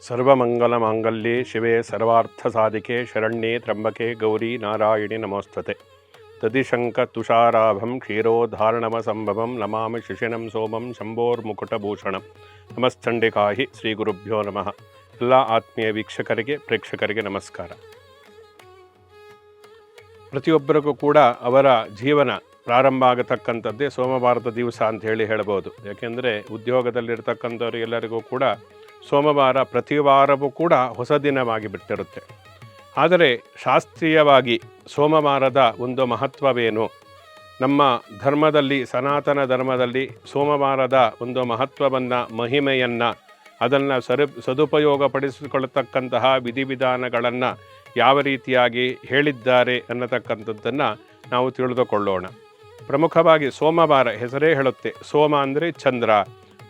ಸರ್ವಮಂಗಲಮಾಂಗಲ್ಯೆ ಶಿವೆ ಸರ್ವಾರ್ಥಸಾಧಿಕೆ ಶರಣ್ಯೆ ತ್ರ್ಯಂಬಕೆ ಗೌರಿ ನಾರಾಯಣಿ ನಮೋಸ್ತುತೆ. ತದಿಶಂಕತುಷಾರಾಭಂ ಕ್ಷೀರೋದ್ಧಾರಣಮಸಂಭವಂ ನಮಾಮಿ ಶಿಶಿನಂ ಸೋಮಂ ಶಂಭೋರ್ಮುಕುಟಭೂಷಣಂ. ನಮಶ್ಚಂಡಿಕಾಹಿ ಶ್ರೀ ಗುರುಭ್ಯೋ ನಮಃ. ಎಲ್ಲ ಆತ್ಮೀಯ ವೀಕ್ಷಕರಿಗೆ ಪ್ರೇಕ್ಷಕರಿಗೆ ನಮಸ್ಕಾರ. ಪ್ರತಿಯೊಬ್ಬರಿಗೂ ಕೂಡ ಅವರ ಜೀವನ ಪ್ರಾರಂಭ ಆಗತಕ್ಕಂಥದ್ದೇ ಸೋಮವಾರದ ದಿವಸ ಅಂತ ಹೇಳ್ಬೋದು. ಯಾಕೆಂದರೆ ಉದ್ಯೋಗದಲ್ಲಿರ್ತಕ್ಕಂಥವ್ರಿಗೆಲ್ಲರಿಗೂ ಕೂಡ ಸೋಮವಾರ ಪ್ರತಿ ವಾರವೂ ಕೂಡ ಹೊಸ ದಿನವಾಗಿ ಬಿಟ್ಟಿರುತ್ತೆ. ಆದರೆ ಶಾಸ್ತ್ರೀಯವಾಗಿ ಸೋಮವಾರದ ಒಂದು ಮಹತ್ವವೇನು, ನಮ್ಮ ಧರ್ಮದಲ್ಲಿ ಸನಾತನ ಧರ್ಮದಲ್ಲಿ ಸೋಮವಾರದ ಒಂದು ಮಹತ್ವವನ್ನು ಮಹಿಮೆಯನ್ನು ಅದನ್ನು ಸದುಪಯೋಗಪಡಿಸಿಕೊಳ್ಳತಕ್ಕಂತಹ ವಿಧಿವಿಧಾನಗಳನ್ನು ಯಾವ ರೀತಿಯಾಗಿ ಹೇಳಿದ್ದಾರೆ ಅನ್ನತಕ್ಕಂಥದ್ದನ್ನು ನಾವು ತಿಳಿದುಕೊಳ್ಳೋಣ. ಪ್ರಮುಖವಾಗಿ ಸೋಮವಾರ ಹೆಸರೇ ಹೇಳುತ್ತೆ. ಸೋಮ ಅಂದರೆ ಚಂದ್ರ.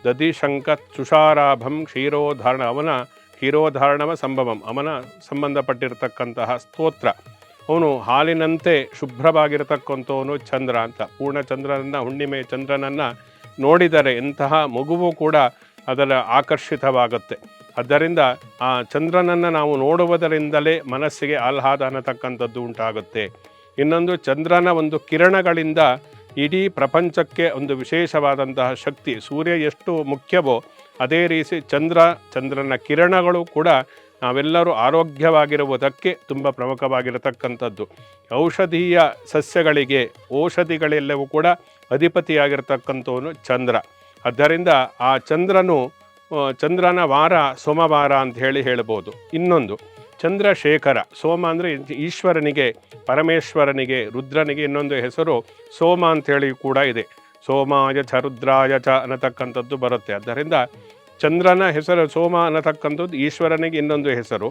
ದಧಿಶಂಕತುಷಾರಾಭಂ ಕ್ಷೀರೋದ್ಧಾರಣ, ಅವನ ಕ್ಷೀರೋದ್ಧಾರಣವ ಸಂಭವಂ, ಅವನ ಸಂಬಂಧಪಟ್ಟಿರತಕ್ಕಂತಹ ಸ್ತೋತ್ರ. ಅವನು ಹಾಲಿನಂತೆ ಶುಭ್ರವಾಗಿರತಕ್ಕಂಥವನು ಚಂದ್ರ ಅಂತ. ಪೂರ್ಣಚಂದ್ರನನ್ನು, ಹುಣ್ಣಿಮೆ ಚಂದ್ರನನ್ನು ನೋಡಿದರೆ ಎಂತಹ ಮಗುವು ಕೂಡ ಅದರ ಆಕರ್ಷಿತವಾಗುತ್ತೆ. ಆದ್ದರಿಂದ ಆ ಚಂದ್ರನನ್ನು ನಾವು ನೋಡುವುದರಿಂದಲೇ ಮನಸ್ಸಿಗೆ ಆಹ್ಲಾದ ಅನ್ನತಕ್ಕಂಥದ್ದು ಉಂಟಾಗುತ್ತೆ. ಇನ್ನೊಂದು, ಚಂದ್ರನ ಒಂದು ಕಿರಣಗಳಿಂದ ಇಡೀ ಪ್ರಪಂಚಕ್ಕೆ ಒಂದು ವಿಶೇಷವಾದಂತಹ ಶಕ್ತಿ. ಸೂರ್ಯ ಎಷ್ಟು ಮುಖ್ಯವೋ ಅದೇ ರೀತಿ ಚಂದ್ರನ ಕಿರಣಗಳು ಕೂಡ ನಾವೆಲ್ಲರೂ ಆರೋಗ್ಯವಾಗಿರುವುದಕ್ಕೆ ತುಂಬ ಪ್ರಮುಖವಾಗಿರತಕ್ಕಂಥದ್ದು. ಔಷಧೀಯ ಸಸ್ಯಗಳಿಗೆ, ಔಷಧಿಗಳೆಲ್ಲವೂ ಕೂಡ ಅಧಿಪತಿಯಾಗಿರ್ತಕ್ಕಂಥವನು ಚಂದ್ರ. ಆದ್ದರಿಂದ ಆ ಚಂದ್ರನ ವಾರ ಸೋಮವಾರ ಅಂತ ಹೇಳ್ಬೋದು. ಇನ್ನೊಂದು, ಚಂದ್ರಶೇಖರ. ಸೋಮ ಅಂದರೆ ಈಶ್ವರನಿಗೆ, ಪರಮೇಶ್ವರನಿಗೆ, ರುದ್ರನಿಗೆ ಇನ್ನೊಂದು ಹೆಸರು ಸೋಮ ಅಂಥೇಳಿ ಕೂಡ ಇದೆ. ಸೋಮಾಯ ಚ ರುದ್ರಾಯ ಚ ಅನ್ನತಕ್ಕಂಥದ್ದು ಬರುತ್ತೆ. ಆದ್ದರಿಂದ ಚಂದ್ರನ ಹೆಸರು ಸೋಮ ಅನ್ನತಕ್ಕಂಥದ್ದು ಈಶ್ವರನಿಗೆ ಇನ್ನೊಂದು ಹೆಸರು.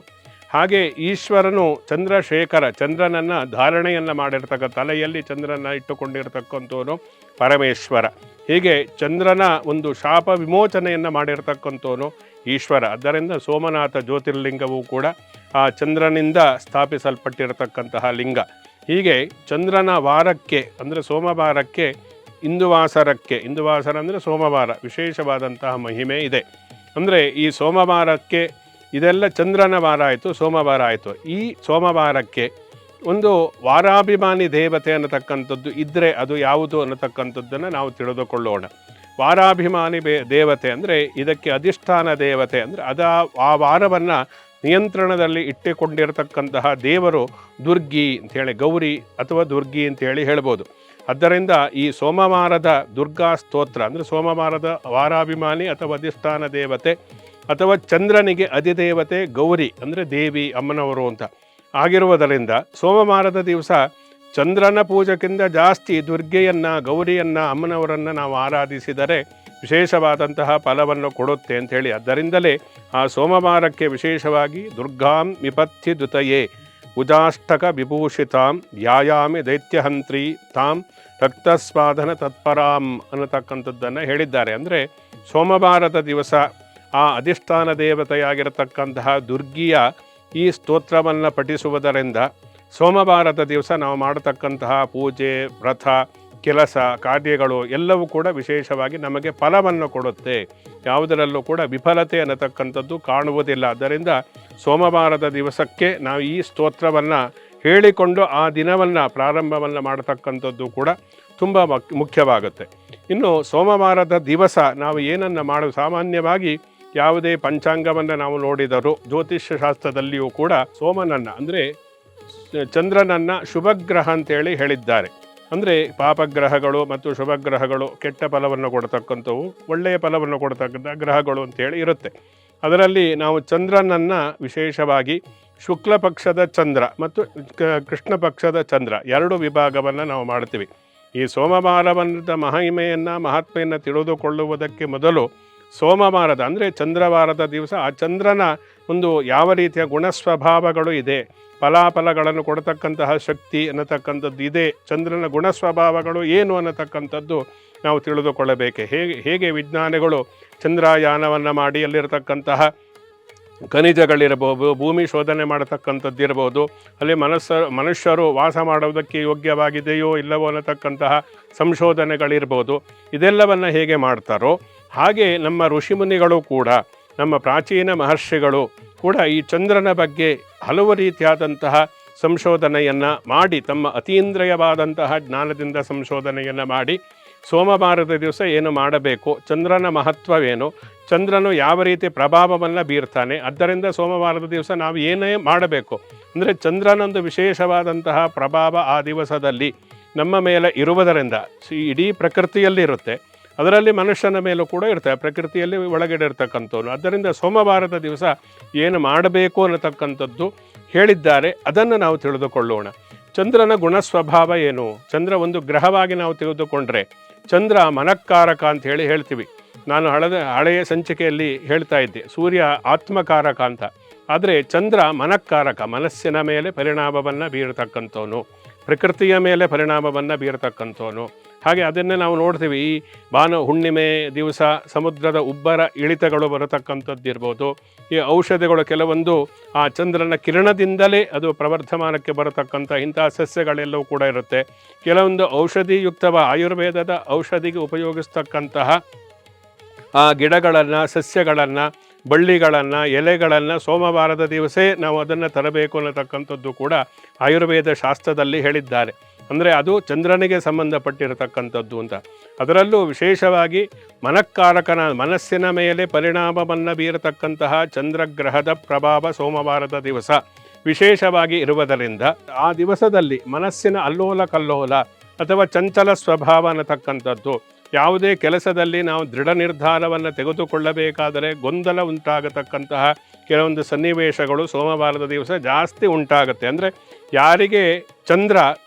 ಹಾಗೆ ಈಶ್ವರನು ಚಂದ್ರಶೇಖರ, ಚಂದ್ರನನ್ನು ಧಾರಣೆಯನ್ನು ಮಾಡಿರ್ತಕ್ಕ, ತಲೆಯಲ್ಲಿ ಚಂದ್ರನ ಇಟ್ಟುಕೊಂಡಿರ್ತಕ್ಕಂಥವನು ಪರಮೇಶ್ವರ. ಹೀಗೆ ಚಂದ್ರನ ಒಂದು ಶಾಪ ವಿಮೋಚನೆಯನ್ನು ಮಾಡಿರ್ತಕ್ಕಂಥವನು ಈಶ್ವರ. ಆದ್ದರಿಂದ ಸೋಮನಾಥ ಜ್ಯೋತಿರ್ಲಿಂಗವೂ ಕೂಡ ಆ ಚಂದ್ರನಿಂದ ಸ್ಥಾಪಿಸಲ್ಪಟ್ಟಿರತಕ್ಕಂತಹ ಲಿಂಗ. ಹೀಗೆ ಚಂದ್ರನ ವಾರಕ್ಕೆ ಅಂದರೆ ಸೋಮವಾರಕ್ಕೆ, ಇಂದುವಾಸರ ಅಂದರೆ ಸೋಮವಾರ, ವಿಶೇಷವಾದಂತಹ ಮಹಿಮೆ ಇದೆ. ಅಂದರೆ ಈ ಸೋಮವಾರಕ್ಕೆ, ಇದೆಲ್ಲ ಚಂದ್ರನ ವಾರ ಆಯಿತು, ಸೋಮವಾರ ಆಯಿತು. ಈ ಸೋಮವಾರಕ್ಕೆ ಒಂದು ವಾರಾಭಿಮಾನಿ ದೇವತೆ ಅನ್ನತಕ್ಕಂಥದ್ದು ಇದ್ದರೆ ಅದು ಯಾವುದು ಅನ್ನತಕ್ಕಂಥದ್ದನ್ನು ನಾವು ತಿಳಿದುಕೊಳ್ಳೋಣ. ವಾರಾಭಿಮಾನಿ ದೇವತೆ ಅಂದರೆ ಇದಕ್ಕೆ ಅಧಿಷ್ಠಾನ ದೇವತೆ. ಅಂದರೆ ಆ ವಾರವನ್ನು ನಿಯಂತ್ರಣದಲ್ಲಿ ಇಟ್ಟುಕೊಂಡಿರತಕ್ಕಂತಹ ದೇವರು ದುರ್ಗಿ ಅಂಥೇಳಿ, ಗೌರಿ ಅಥವಾ ದುರ್ಗಿ ಅಂತೇಳಿ ಹೇಳ್ಬೋದು. ಆದ್ದರಿಂದ ಈ ಸೋಮವಾರದ ದುರ್ಗಾ ಸ್ತೋತ್ರ ಅಂದರೆ ಸೋಮವಾರದ ವಾರಾಭಿಮಾನಿ ಅಥವಾ ಅಧಿಷ್ಠಾನ ದೇವತೆ ಅಥವಾ ಚಂದ್ರನಿಗೆ ಅಧಿದೇವತೆ ಗೌರಿ ಅಂದರೆ ದೇವಿ, ಅಮ್ಮನವರು ಅಂತ ಆಗಿರುವುದರಿಂದ ಸೋಮವಾರದ ದಿವಸ ಚಂದ್ರನ ಪೂಜೆಗಿಂತ ಜಾಸ್ತಿ ದುರ್ಗೆಯನ್ನು, ಗೌರಿಯನ್ನು, ಅಮ್ಮನವರನ್ನು ನಾವು ಆರಾಧಿಸಿದರೆ ವಿಶೇಷವಾದಂತಹ ಫಲವನ್ನು ಕೊಡುತ್ತೆ ಅಂಥೇಳಿ. ಅದರಿಂದಲೇ ಆ ಸೋಮವಾರಕ್ಕೆ ವಿಶೇಷವಾಗಿ ದುರ್ಗಾಂ ವಿಪತ್ತಿ ದುತಯೇ ಉಜಾಷ್ಟಕ ವಿಭೂಷಿತಾಂ ಧ್ಯಾಯಾಮಿ ದೈತ್ಯಹಂತ್ರಿ ತಾಂ ರಕ್ತಸ್ವಾದನ ತತ್ಪರಾಂ ಅನ್ನತಕ್ಕಂಥದ್ದನ್ನು ಹೇಳಿದ್ದಾರೆ. ಅಂದರೆ ಸೋಮವಾರದ ದಿವಸ ಆ ಅಧಿಷ್ಠಾನ ದೇವತೆಯಾಗಿರತಕ್ಕಂತಹ ದುರ್ಗಿಯ ಈ ಸ್ತೋತ್ರವನ್ನು ಪಠಿಸುವುದರಿಂದ ಸೋಮವಾರದ ದಿವಸ ನಾವು ಮಾಡತಕ್ಕಂತಹ ಪೂಜೆ, ವ್ರತ, ಕೆಲಸ, ಕಾರ್ಯಗಳು ಎಲ್ಲವೂ ಕೂಡ ವಿಶೇಷವಾಗಿ ನಮಗೆ ಫಲವನ್ನು ಕೊಡುತ್ತೆ. ಯಾವುದರಲ್ಲೂ ಕೂಡ ವಿಫಲತೆ ಅನ್ನತಕ್ಕಂಥದ್ದು ಕಾಣುವುದಿಲ್ಲ. ಆದ್ದರಿಂದ ಸೋಮವಾರದ ದಿವಸಕ್ಕೆ ನಾವು ಈ ಸ್ತೋತ್ರವನ್ನು ಹೇಳಿಕೊಂಡು ಆ ದಿನವನ್ನು ಪ್ರಾರಂಭವನ್ನು ಮಾಡತಕ್ಕಂಥದ್ದು ಕೂಡ ತುಂಬ ಮುಖ್ಯವಾಗುತ್ತೆ. ಇನ್ನು ಸೋಮವಾರದ ದಿವಸ ನಾವು ಏನನ್ನು ಮಾಡೋದು, ಸಾಮಾನ್ಯವಾಗಿ ಯಾವುದೇ ಪಂಚಾಂಗವನ್ನು ನಾವು ನೋಡಿದರೂ ಜ್ಯೋತಿಷ್ಯ ಶಾಸ್ತ್ರದಲ್ಲಿಯೂ ಕೂಡ ಸೋಮನನ್ನು ಅಂದರೆ ಚಂದ್ರನನ್ನು ಶುಭಗ್ರಹ ಅಂತೇಳಿ ಹೇಳಿದ್ದಾರೆ. ಅಂದರೆ ಪಾಪಗ್ರಹಗಳು ಮತ್ತು ಶುಭಗ್ರಹಗಳು ಕೆಟ್ಟ ಫಲವನ್ನು ಕೊಡ್ತಕ್ಕಂಥವು, ಒಳ್ಳೆಯ ಫಲವನ್ನು ಕೊಡ್ತಕ್ಕಂಥ ಗ್ರಹಗಳು ಅಂತೇಳಿ ಇರುತ್ತೆ. ಅದರಲ್ಲಿ ನಾವು ಚಂದ್ರನನ್ನು ವಿಶೇಷವಾಗಿ ಶುಕ್ಲ ಪಕ್ಷದ ಚಂದ್ರ ಮತ್ತು ಕೃಷ್ಣ ಪಕ್ಷದ ಚಂದ್ರ ಎರಡು ವಿಭಾಗವನ್ನು ನಾವು ಮಾಡ್ತೀವಿ. ಈ ಸೋಮವಾರವನ್ನದ ಮಹಿಮೆಯನ್ನು, ಮಹಾತ್ಮೆಯನ್ನು ತಿಳಿದುಕೊಳ್ಳುವುದಕ್ಕೆ ಮೊದಲು ಸೋಮವಾರದ ಅಂದರೆ ಚಂದ್ರವಾರದ ದಿವಸ ಆ ಚಂದ್ರನ ಒಂದು ಯಾವ ರೀತಿಯ ಗುಣಸ್ವಭಾವಗಳು ಇದೆ, ಫಲಾಫಲಗಳನ್ನು ಕೊಡತಕ್ಕಂತಹ ಶಕ್ತಿ ಅನ್ನತಕ್ಕಂಥದ್ದು ಇದೆ, ಚಂದ್ರನ ಗುಣಸ್ವಭಾವಗಳು ಏನು ಅನ್ನತಕ್ಕಂಥದ್ದು ನಾವು ತಿಳಿದುಕೊಳ್ಳಬೇಕೆ. ಹೇಗೆ ವಿಜ್ಞಾನಿಗಳು ಚಂದ್ರಯಾನವನ್ನು ಮಾಡಿ ಅಲ್ಲಿರತಕ್ಕಂತಹ ಖನಿಜಗಳಿರಬಹುದು, ಭೂಮಿ ಶೋಧನೆ ಮಾಡತಕ್ಕಂಥದ್ದಿರ್ಬೋದು, ಅಲ್ಲಿ ಮನುಷ್ಯರು ವಾಸ ಮಾಡುವುದಕ್ಕೆ ಯೋಗ್ಯವಾಗಿದೆಯೋ ಇಲ್ಲವೋ ಅನ್ನತಕ್ಕಂತಹ ಸಂಶೋಧನೆಗಳಿರ್ಬೋದು. ಇದೆಲ್ಲವನ್ನು ಹೇಗೆ ಮಾಡ್ತಾರೋ ಹಾಗೆ ನಮ್ಮ ಋಷಿಮುನಿಗಳು ಕೂಡ ನಮ್ಮ ಪ್ರಾಚೀನ ಮಹರ್ಷಿಗಳು ಕೂಡ ಈ ಚಂದ್ರನ ಬಗ್ಗೆ ಹಲವು ರೀತಿಯಾದಂತಹ ಸಂಶೋಧನೆಯನ್ನು ಮಾಡಿ, ತಮ್ಮ ಅತೀಂದ್ರಿಯವಾದಂತಹ ಜ್ಞಾನದಿಂದ ಸಂಶೋಧನೆಯನ್ನು ಮಾಡಿ, ಸೋಮವಾರದ ದಿವಸ ಏನು ಮಾಡಬೇಕು, ಚಂದ್ರನ ಮಹತ್ವವೇನು, ಚಂದ್ರನು ಯಾವ ರೀತಿ ಪ್ರಭಾವವನ್ನು ಬೀರ್ತಾನೆ, ಆದ್ದರಿಂದ ಸೋಮವಾರದ ದಿವಸ ನಾವು ಏನೇ ಮಾಡಬೇಕು ಅಂದರೆ ಚಂದ್ರನೊಂದು ವಿಶೇಷವಾದಂತಹ ಪ್ರಭಾವ ಆ ದಿವಸದಲ್ಲಿ ನಮ್ಮ ಮೇಲೆ ಇರುವುದರಿಂದ ಇಡೀ ಪ್ರಕೃತಿಯಲ್ಲಿರುತ್ತೆ, ಅದರಲ್ಲಿ ಮನುಷ್ಯನ ಮೇಲೂ ಕೂಡ ಇರ್ತವೆ, ಪ್ರಕೃತಿಯಲ್ಲಿ ಒಳಗಡೆ ಇರ್ತಕ್ಕಂಥವ್ರು. ಆದ್ದರಿಂದ ಸೋಮವಾರದ ದಿವಸ ಏನು ಮಾಡಬೇಕು ಅನ್ನತಕ್ಕಂಥದ್ದು ಹೇಳಿದ್ದಾರೆ, ಅದನ್ನು ನಾವು ತಿಳಿದುಕೊಳ್ಳೋಣ. ಚಂದ್ರನ ಗುಣಸ್ವಭಾವ ಏನು? ಚಂದ್ರ ಒಂದು ಗ್ರಹವಾಗಿ ನಾವು ತಿಳಿದುಕೊಂಡ್ರೆ ಚಂದ್ರ ಮನಕ್ಕಾರಕ ಅಂತ ಹೇಳ್ತೀವಿ. ನಾನು ಹಳೆಯ ಸಂಚಿಕೆಯಲ್ಲಿ ಹೇಳ್ತಾ ಇದ್ದೆ ಸೂರ್ಯ ಆತ್ಮಕಾರಕ ಅಂತ. ಆದರೆ ಚಂದ್ರ ಮನಕ್ಕಾರಕ, ಮನಸ್ಸಿನ ಮೇಲೆ ಪರಿಣಾಮವನ್ನು ಬೀರತಕ್ಕಂಥವನು, ಪ್ರಕೃತಿಯ ಮೇಲೆ ಪರಿಣಾಮವನ್ನು ಬೀರತಕ್ಕಂಥವನು. ಹಾಗೆ ಅದನ್ನೇ ನಾವು ನೋಡ್ತೀವಿ. ಈ ಹುಣ್ಣಿಮೆ ದಿವಸ ಸಮುದ್ರದ ಉಬ್ಬರ ಇಳಿತಗಳು ಬರತಕ್ಕಂಥದ್ದಿರ್ಬೋದು, ಈ ಔಷಧಿಗಳು ಕೆಲವೊಂದು ಆ ಚಂದ್ರನ ಕಿರಣದಿಂದಲೇ ಅದು ಪ್ರವರ್ಧಮಾನಕ್ಕೆ ಬರತಕ್ಕಂಥ ಇಂತಹ ಸಸ್ಯಗಳೆಲ್ಲವೂ ಕೂಡ ಇರುತ್ತೆ. ಕೆಲವೊಂದು ಔಷಧಿಯುಕ್ತವ ಆಯುರ್ವೇದದ ಔಷಧಿಗೆ ಉಪಯೋಗಿಸ್ತಕ್ಕಂತಹ ಆ ಗಿಡಗಳನ್ನು, ಸಸ್ಯಗಳನ್ನು, ಬಳ್ಳಿಗಳನ್ನು, ಎಲೆಗಳನ್ನು ಸೋಮವಾರದ ದಿವಸೇ ನಾವು ಅದನ್ನು ತರಬೇಕು ಅನ್ನತಕ್ಕಂಥದ್ದು ಕೂಡ ಆಯುರ್ವೇದ ಶಾಸ್ತ್ರದಲ್ಲಿ ಹೇಳಿದ್ದಾರೆ. ಅಂದರೆ ಅದು ಚಂದ್ರನಿಗೆ ಸಂಬಂಧಪಟ್ಟಿರತಕ್ಕಂಥದ್ದು ಅಂತ. ಅದರಲ್ಲೂ ವಿಶೇಷವಾಗಿ ಮನಕ್ಕಾರಕನ, ಮನಸ್ಸಿನ ಮೇಲೆ ಪರಿಣಾಮವನ್ನು ಬೀರತಕ್ಕಂತಹ ಚಂದ್ರಗ್ರಹದ ಪ್ರಭಾವ ಸೋಮವಾರದ ದಿವಸ ವಿಶೇಷವಾಗಿ ಇರುವುದರಿಂದ ಆ ದಿವಸದಲ್ಲಿ ಮನಸ್ಸಿನ ಅಲ್ಲೋಲ ಕಲ್ಲೋಲ ಅಥವಾ ಚಂಚಲ ಸ್ವಭಾವ ಅನ್ನತಕ್ಕಂಥದ್ದು, ಯಾವುದೇ ಕೆಲಸದಲ್ಲಿ ನಾವು ದೃಢ ನಿರ್ಧಾರವನ್ನು ತೆಗೆದುಕೊಳ್ಳಬೇಕಾದರೆ ಗೊಂದಲ ಉಂಟಾಗತಕ್ಕಂತಹ ಕೆಲವೊಂದು ಸನ್ನಿವೇಶಗಳು ಸೋಮವಾರದ ದಿವಸ ಜಾಸ್ತಿ ಉಂಟಾಗುತ್ತೆ. ಅಂದರೆ ಯಾರಿಗೆ ಚಂದ್ರ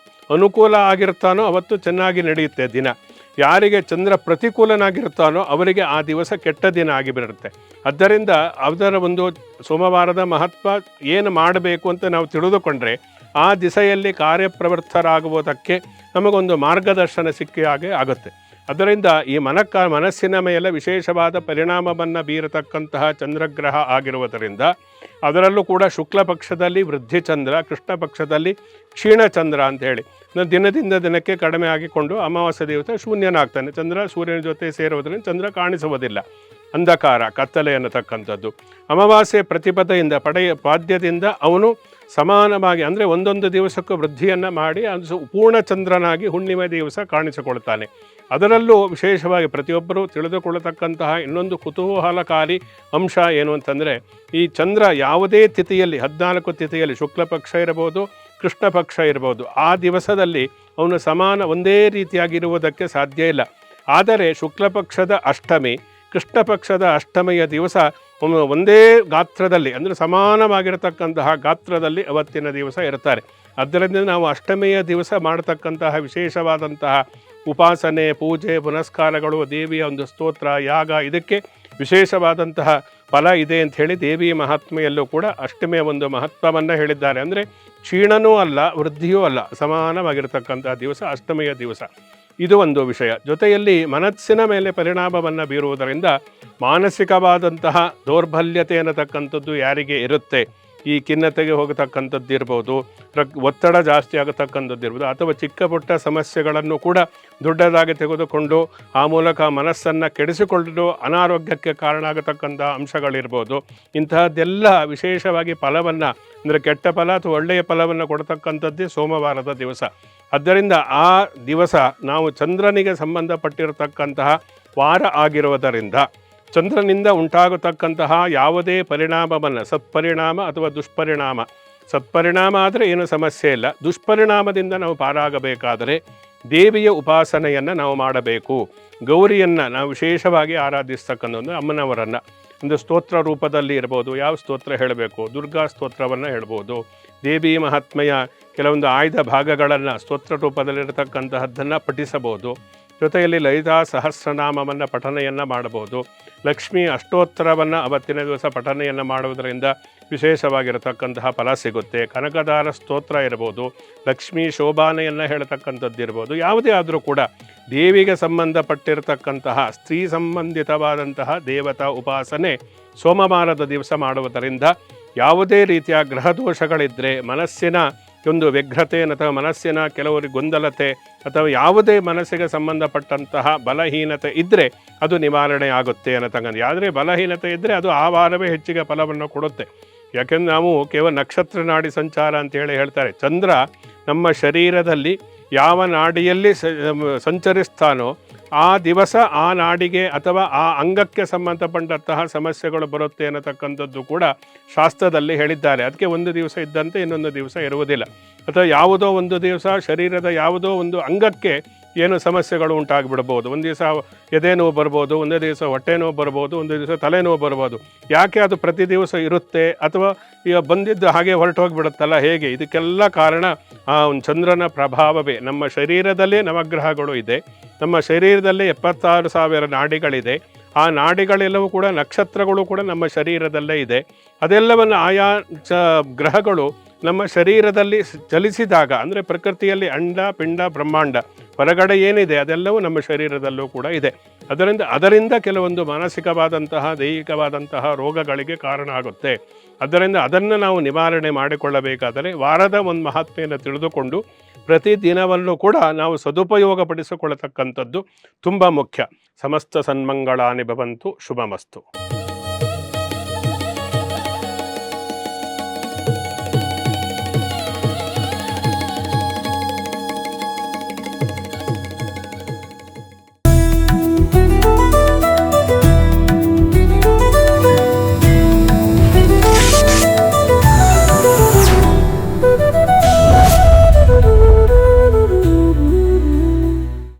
ಅನುಕೂಲ ಆಗಿರ್ತಾನೋ ಅವತ್ತು ಚೆನ್ನಾಗಿ ನಡೆಯುತ್ತೆ ದಿನ, ಯಾರಿಗೆ ಚಂದ್ರ ಪ್ರತಿಕೂಲನಾಗಿರ್ತಾನೋ ಅವರಿಗೆ ಆ ದಿವಸ ಕೆಟ್ಟ ದಿನ ಆಗಿಬಿಡುತ್ತೆ. ಆದ್ದರಿಂದ ಅದರ ಒಂದು ಸೋಮವಾರದ ಮಹತ್ವ ಏನು ಮಾಡಬೇಕು ಅಂತ ನಾವು ತಿಳಿದುಕೊಂಡ್ರೆ ಆ ದಿಸೆಯಲ್ಲಿ ಕಾರ್ಯಪ್ರವೃತ್ತರಾಗುವುದಕ್ಕೆ ನಮಗೊಂದು ಮಾರ್ಗದರ್ಶನ ಸಿಕ್ಕಿ ಹಾಗೆ ಆಗುತ್ತೆ. ಅದರಿಂದ ಈ ಮನಸ್ಸಿನ ಮೇಲೆ ವಿಶೇಷವಾದ ಪರಿಣಾಮವನ್ನು ಬೀರತಕ್ಕಂತಹ ಚಂದ್ರಗ್ರಹ ಆಗಿರುವುದರಿಂದ, ಅದರಲ್ಲೂ ಕೂಡ ಶುಕ್ಲ ಪಕ್ಷದಲ್ಲಿ ವೃದ್ಧಿ ಚಂದ್ರ, ಕೃಷ್ಣ ಪಕ್ಷದಲ್ಲಿ ಕ್ಷೀಣಚಂದ್ರ ಅಂಥೇಳಿ ದಿನದಿಂದ ದಿನಕ್ಕೆ ಕಡಿಮೆ ಆಗಿಕೊಂಡು ಅಮಾವಾಸ್ಯ ದಿವಸ ಶೂನ್ಯನಾಗ್ತಾನೆ. ಚಂದ್ರ ಸೂರ್ಯನ ಜೊತೆ ಸೇರುವುದರಿಂದ ಚಂದ್ರ ಕಾಣಿಸುವುದಿಲ್ಲ, ಅಂಧಕಾರ, ಕತ್ತಲೆ ಅನ್ನತಕ್ಕಂಥದ್ದು. ಅಮಾವಾಸ್ಯೆ ಪ್ರತಿಪದೆಯಿಂದ ಪಾದ್ಯದಿಂದ ಅವನು ಸಮಾನವಾಗಿ ಅಂದರೆ ಒಂದೊಂದು ದಿವಸಕ್ಕೂ ವೃದ್ಧಿಯನ್ನು ಮಾಡಿ ಅದು ಪೂರ್ಣಚಂದ್ರನಾಗಿ ಹುಣ್ಣಿಮೆ ದಿವಸ ಕಾಣಿಸಿಕೊಳ್ತಾನೆ. ಅದರಲ್ಲೂ ವಿಶೇಷವಾಗಿ ಪ್ರತಿಯೊಬ್ಬರೂ ತಿಳಿದುಕೊಳ್ಳತಕ್ಕಂತಹ ಇನ್ನೊಂದು ಕುತೂಹಲಕಾರಿ ಅಂಶ ಏನು ಅಂತಂದರೆ, ಈ ಚಂದ್ರ ಯಾವುದೇ ತಿಥಿಯಲ್ಲಿ 14 ತಿಥಿಯಲ್ಲಿ ಶುಕ್ಲ ಪಕ್ಷ ಇರಬಹುದು, ಕೃಷ್ಣ ಪಕ್ಷ ಇರಬಹುದು, ಆ ದಿವಸದಲ್ಲಿ ಅವನು ಸಮಾನ ಒಂದೇ ರೀತಿಯಾಗಿರುವುದಕ್ಕೆ ಸಾಧ್ಯ ಇಲ್ಲ. ಆದರೆ ಶುಕ್ಲ ಪಕ್ಷದ ಅಷ್ಟಮಿ, ಕೃಷ್ಣ ಪಕ್ಷದ ಅಷ್ಟಮಿಯ ದಿವಸ ಒಂದೇ ಗಾತ್ರದಲ್ಲಿ ಅಂದರೆ ಸಮಾನವಾಗಿರತಕ್ಕಂತಹ ಗಾತ್ರದಲ್ಲಿ ಅವತ್ತಿನ ದಿವಸ ಇರ್ತಾರೆ. ಅದರಿಂದ ನಾವು ಅಷ್ಟಮಿಯ ದಿವಸ ಮಾಡತಕ್ಕಂತಹ ವಿಶೇಷವಾದಂತಹ ಉಪಾಸನೆ, ಪೂಜೆ, ಪುನಸ್ಕಾರಗಳು, ದೇವಿಯ ಒಂದು ಸ್ತೋತ್ರ, ಯಾಗ, ಇದಕ್ಕೆ ವಿಶೇಷವಾದಂತಹ ಫಲ ಇದೆ ಅಂಥೇಳಿ ದೇವಿ ಮಹಾತ್ಮೆಯಲ್ಲೂ ಕೂಡ ಅಷ್ಟಮಿಯ ಒಂದು ಮಹತ್ವವನ್ನು ಹೇಳಿದ್ದಾರೆ. ಅಂದರೆ ಕ್ಷೀಣನೂ ಅಲ್ಲ, ವೃದ್ಧಿಯೂ ಅಲ್ಲ, ಸಮಾನವಾಗಿರತಕ್ಕಂತಹ ದಿವಸ ಅಷ್ಟಮಿಯ ದಿವಸ. ಇದು ಒಂದು ವಿಷಯ. ಜೊತೆಯಲ್ಲಿ ಮನಸ್ಸಿನ ಮೇಲೆ ಪರಿಣಾಮವನ್ನು ಬೀರುವುದರಿಂದ ಮಾನಸಿಕವಾದಂತಹ ದೌರ್ಬಲ್ಯತೆ ಅನ್ನತಕ್ಕಂಥದ್ದು ಯಾರಿಗೆ ಇರುತ್ತೆ, ಈ ಖಿನ್ನತೆಗೆ ಹೋಗತಕ್ಕಂಥದ್ದು ಇರ್ಬೋದು, ಒತ್ತಡ ಜಾಸ್ತಿ ಆಗತಕ್ಕಂಥದ್ದು ಇರ್ಬೋದು, ಅಥವಾ ಚಿಕ್ಕ ಪುಟ್ಟ ಸಮಸ್ಯೆಗಳನ್ನು ಕೂಡ ದೊಡ್ಡದಾಗಿ ತೆಗೆದುಕೊಂಡು ಆ ಮೂಲಕ ಮನಸ್ಸನ್ನು ಕೆಡಿಸಿಕೊಂಡು ಅನಾರೋಗ್ಯಕ್ಕೆ ಕಾರಣ ಆಗತಕ್ಕಂಥ ಅಂಶಗಳಿರ್ಬೋದು. ಇಂತಹದ್ದೆಲ್ಲ ವಿಶೇಷವಾಗಿ ಫಲವನ್ನು ಅಂದರೆ ಕೆಟ್ಟ ಫಲ ಅಥವಾ ಒಳ್ಳೆಯ ಫಲವನ್ನು ಕೊಡ್ತಕ್ಕಂಥದ್ದೇ ಸೋಮವಾರದ ದಿವಸ. ಆದ್ದರಿಂದ ಆ ದಿವಸ ನಾವು ಚಂದ್ರನಿಗೆ ಸಂಬಂಧಪಟ್ಟಿರತಕ್ಕಂತಹ ವಾರ ಆಗಿರುವುದರಿಂದ ಚಂದ್ರನಿಂದ ಉಂಟಾಗತಕ್ಕಂತಹ ಯಾವುದೇ ಪರಿಣಾಮವನ್ನು, ಸತ್ಪರಿಣಾಮ ಅಥವಾ ದುಷ್ಪರಿಣಾಮ, ಸತ್ಪರಿಣಾಮ ಆದರೆ ಏನು ಸಮಸ್ಯೆ ಇಲ್ಲ, ದುಷ್ಪರಿಣಾಮದಿಂದ ನಾವು ಪಾರಾಗಬೇಕಾದರೆ ದೇವಿಯ ಉಪಾಸನೆಯನ್ನು ನಾವು ಮಾಡಬೇಕು. ಗೌರಿಯನ್ನು ನಾವು ವಿಶೇಷವಾಗಿ ಆರಾಧಿಸ್ತಕ್ಕಂಥ ಅಮ್ಮನವರನ್ನು ಒಂದು ಸ್ತೋತ್ರ ರೂಪದಲ್ಲಿ ಇರ್ಬೋದು, ಯಾವ ಸ್ತೋತ್ರ ಹೇಳಬೇಕು, ದುರ್ಗಾ ಸ್ತೋತ್ರವನ್ನು ಹೇಳ್ಬೋದು, ದೇವಿ ಮಹಾತ್ಮೆಯ ಕೆಲವೊಂದು ಆಯ್ದ ಭಾಗಗಳನ್ನು ಸ್ತೋತ್ರ ರೂಪದಲ್ಲಿರತಕ್ಕಂತಹದ್ದನ್ನು ಪಠಿಸಬಹುದು. ಜೊತೆಯಲ್ಲಿ ಲಲಿತಾ ಸಹಸ್ರನಾಮವನ್ನು ಪಠನೆಯನ್ನು ಮಾಡಬಹುದು. ಲಕ್ಷ್ಮೀ ಅಷ್ಟೋತ್ತರವನ್ನು ಅವತ್ತಿನ ದಿವಸ ಪಠನೆಯನ್ನು ಮಾಡುವುದರಿಂದ ವಿಶೇಷವಾಗಿರತಕ್ಕಂತಹ ಫಲ ಸಿಗುತ್ತೆ. ಕನಕದಾರ ಸ್ತೋತ್ರ ಇರ್ಬೋದು, ಲಕ್ಷ್ಮೀ ಶೋಭಾನೆಯನ್ನು ಹೇಳ್ತಕ್ಕಂಥದ್ದು ಇರ್ಬೋದು. ಯಾವುದೇ ಆದರೂ ಕೂಡ ದೇವಿಗೆ ಸಂಬಂಧಪಟ್ಟಿರತಕ್ಕಂತಹ ಸ್ತ್ರೀ ಸಂಬಂಧಿತವಾದಂತಹ ದೇವತಾ ಉಪಾಸನೆ ಸೋಮವಾರದ ದಿವಸ ಮಾಡುವುದರಿಂದ ಯಾವುದೇ ರೀತಿಯ ಗ್ರಹ ದೋಷಗಳಿದ್ದರೆ, ಮನಸ್ಸಿನ ಒಂದು ವ್ಯಗ್ರತೆ ಅಥವಾ ಮನಸ್ಸಿನ ಕೆಲವರಿಗೆ ಗೊಂದಲತೆ ಅಥವಾ ಯಾವುದೇ ಮನಸ್ಸಿಗೆ ಸಂಬಂಧಪಟ್ಟಂತಹ ಬಲಹೀನತೆ ಇದ್ದರೆ ಅದು ನಿವಾರಣೆ ಆಗುತ್ತೆ ಅನ್ನತಕ್ಕಂಥ. ಆದರೆ ಬಲಹೀನತೆ ಇದ್ದರೆ ಅದು ಆ ವಾರವೇ ಹೆಚ್ಚಿಗೆ ಫಲವನ್ನು ಕೊಡುತ್ತೆ. ಯಾಕೆಂದರೆ ನಾವು ಕೇವಲ ನಕ್ಷತ್ರ ನಾಡಿ ಸಂಚಾರ ಅಂತೇಳಿ ಹೇಳ್ತಾರೆ. ಚಂದ್ರ ನಮ್ಮ ಶರೀರದಲ್ಲಿ ಯಾವ ನಾಡಿಯಲ್ಲಿ ಸಂಚರಿಸ್ತಾನೋ ಆ ದಿವಸ ಆ ನಾಡಿಗೆ ಅಥವಾ ಆ ಅಂಗಕ್ಕೆ ಸಂಬಂಧಪಟ್ಟಂತಹ ಸಮಸ್ಯೆಗಳು ಬರುತ್ತೆ ಅನ್ನತಕ್ಕಂಥದ್ದು ಕೂಡ ಶಾಸ್ತ್ರದಲ್ಲಿ ಹೇಳಿದ್ದಾರೆ. ಅದಕ್ಕೆ ಒಂದು ದಿವಸ ಇದ್ದಂತೆ ಇನ್ನೊಂದು ದಿವಸ ಇರುವುದಿಲ್ಲ. ಅಥವಾ ಯಾವುದೋ ಒಂದು ದಿವಸ ಶರೀರದ ಯಾವುದೋ ಒಂದು ಅಂಗಕ್ಕೆ ಏನು ಸಮಸ್ಯೆಗಳು ಉಂಟಾಗಿಬಿಡ್ಬೋದು. ಒಂದು ದಿವಸ ಎದೆ ನೋವು ಬರ್ಬೋದು, ಒಂದೇ ದಿವಸ ಹೊಟ್ಟೆ ನೋವು ಬರ್ಬೋದು, ಒಂದು ದಿವಸ ತಲೆನೋವು ಬರ್ಬೋದು. ಯಾಕೆ ಅದು ಪ್ರತಿ ದಿವಸ ಇರುತ್ತೆ ಅಥವಾ ಈಗ ಬಂದಿದ್ದು ಹಾಗೆ ಹೊರಟು ಹೋಗಿಬಿಡುತ್ತಲ್ಲ ಹೇಗೆ? ಇದಕ್ಕೆಲ್ಲ ಕಾರಣ ಆ ಒಂದು ಚಂದ್ರನ ಪ್ರಭಾವವೇ. ನಮ್ಮ ಶರೀರದಲ್ಲೇ ನವಗ್ರಹಗಳು ಇದೆ, ನಮ್ಮ ಶರೀರದಲ್ಲೇ 76,000 ನಾಡಿಗಳಿದೆ. ಆ ನಾಡಿಗಳೆಲ್ಲವೂ ಕೂಡ ನಕ್ಷತ್ರಗಳು ಕೂಡ ನಮ್ಮ ಶರೀರದಲ್ಲೇ ಇದೆ. ಅದೆಲ್ಲವನ್ನು ಆಯಾ ಗ್ರಹಗಳು ನಮ್ಮ ಶರೀರದಲ್ಲಿ ಚಲಿಸಿದಾಗ, ಅಂದರೆ ಪ್ರಕೃತಿಯಲ್ಲಿ ಅಂಡ ಪಿಂಡ ಬ್ರಹ್ಮಾಂಡ ಹೊರಗಡೆ ಏನಿದೆ ಅದೆಲ್ಲವೂ ನಮ್ಮ ಶರೀರದಲ್ಲೂ ಕೂಡ ಇದೆ. ಅದರಿಂದ ಕೆಲವೊಂದು ಮಾನಸಿಕವಾದಂತಹ ದೈಹಿಕವಾದಂತಹ ರೋಗಗಳಿಗೆ ಕಾರಣ ಆಗುತ್ತೆ. ಅದರಿಂದ ಅದನ್ನು ನಾವು ನಿವಾರಣೆ ಮಾಡಿಕೊಳ್ಳಬೇಕಾದರೆ ವಾರದ ಒಂದು ಮಹಾತ್ಮೆಯನ್ನು ತಿಳಿದುಕೊಂಡು ಪ್ರತಿದಿನವಲ್ಲೂ ಕೂಡ ನಾವು ಸದುಪಯೋಗಪಡಿಸಿಕೊಳ್ಳತಕ್ಕಂಥದ್ದು ತುಂಬ ಮುಖ್ಯ. ಸಮಸ್ತ ಸನ್ಮಂಗಳಾನಿ ಭವಂತು. ಶುಭಮಸ್ತು.